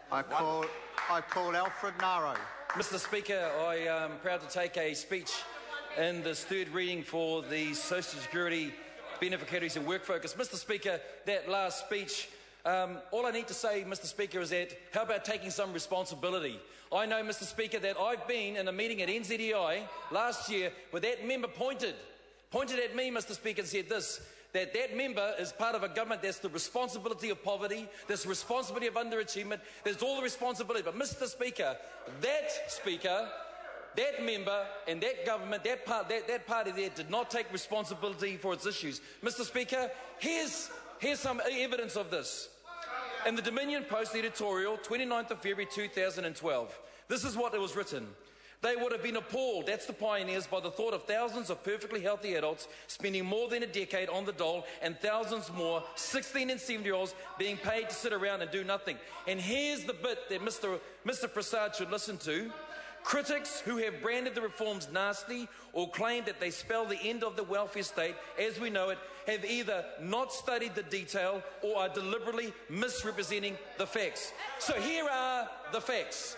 I call Alfred Naro. Mr. Speaker, I am proud to take a speech in this third reading for the Social Security beneficiaries and work focus. Mr. Speaker, that last speech, all I need to say, Mr. Speaker, is that how about taking some responsibility? I know, Mr. Speaker, that I've been in a meeting at NZEI last year where that member pointed at me, Mr. Speaker, and said this, that member is part of a government that's the responsibility of poverty, there's the responsibility of underachievement, there's all the responsibility. But Mr. Speaker, that member and that government, that party there did not take responsibility for its issues. Mr. Speaker, here's some evidence of this. In the Dominion Post editorial, 29th of February 2012, this is what it was written. They would have been appalled, that's the pioneers, by the thought of thousands of perfectly healthy adults spending more than a decade on the dole and thousands more 16 and 17-year-olds being paid to sit around and do nothing. And here's the bit that Mr. Prasad should listen to. Critics who have branded the reforms nasty or claim that they spell the end of the welfare state as we know it have either not studied the detail or are deliberately misrepresenting the facts. So here are the facts.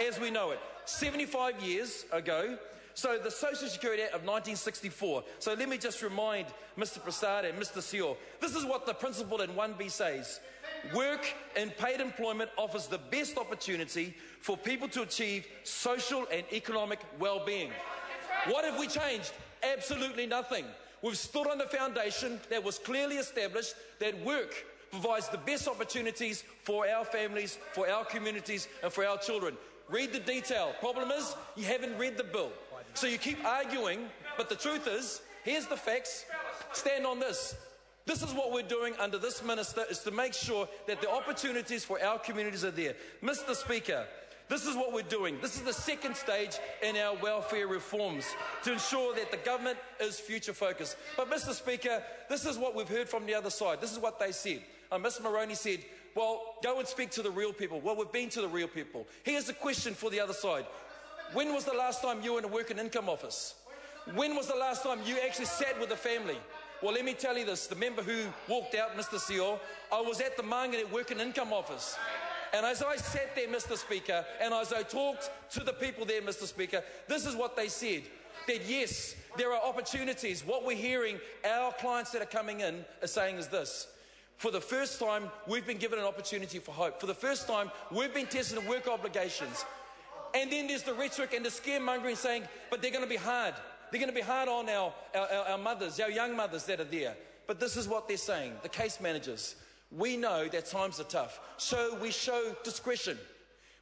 As we know it. 75 years ago, so the Social Security Act of 1964. So let me just remind Mr. Prasad and Mr. Seol, this is what the principle in 1B says. Work in paid employment offers the best opportunity for people to achieve social and economic well-being. What have we changed? Absolutely nothing. We've stood on the foundation that was clearly established that work provides the best opportunities for our families, for our communities and for our children. Read the detail. Problem is, you haven't read the bill. So you keep arguing, but the truth is, here's the facts. Stand on this. This is what we're doing under this minister, is to make sure that the opportunities for our communities are there. Mr. Speaker, this is what we're doing. This is the second stage in our welfare reforms to ensure that the government is future focused. But Mr. Speaker, this is what we've heard from the other side. This is what they said. Ms. Moroney said, well, go and speak to the real people. Well, we've been to the real people. Here's a question for the other side. When was the last time you were in a work and income office? When was the last time you actually sat with a family? Well, let me tell you this. The member who walked out, Mr. Seol, I was at the Māngere Work and Income Office. And as I sat there, Mr. Speaker, and as I talked to the people there, Mr. Speaker, this is what they said. That yes, there are opportunities. What we're hearing, our clients that are coming in are saying is this. For the first time, we've been given an opportunity for hope. For the first time, we've been tested in work obligations. And then there's the rhetoric and the scaremongering saying, but they're going to be hard. They're going to be hard on our mothers, our young mothers that are there. But this is what they're saying, the case managers. We know that times are tough, so we show discretion.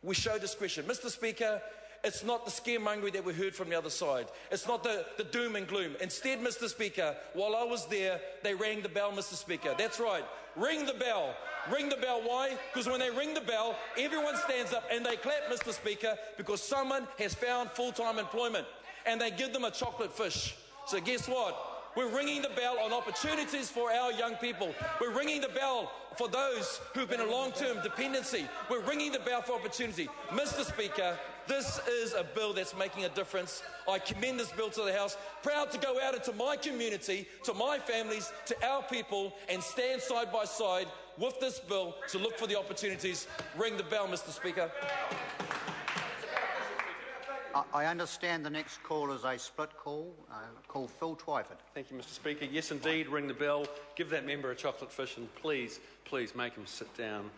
We show discretion. Mr. Speaker, it's not the scaremongery that we heard from the other side. It's not the doom and gloom. Instead, Mr. Speaker, while I was there, they rang the bell, Mr. Speaker. That's right. Ring the bell. Ring the bell. Why? Because when they ring the bell, everyone stands up and they clap, Mr. Speaker, because someone has found full-time employment. And they give them a chocolate fish. So guess what? We're ringing the bell on opportunities for our young people. We're ringing the bell for those who've been in long-term dependency. We're ringing the bell for opportunity. Mr. Speaker, this is a bill that's making a difference. I commend this bill to the House. Proud to go out into my community, to my families, to our people, and stand side by side with this bill to look for the opportunities. Ring the bell, Mr. Speaker. I understand the next call is a split call. Call Phil Twyford. Thank you, Mr. Speaker. Yes, indeed, ring the bell. Give that member a chocolate fish and please, please make him sit down.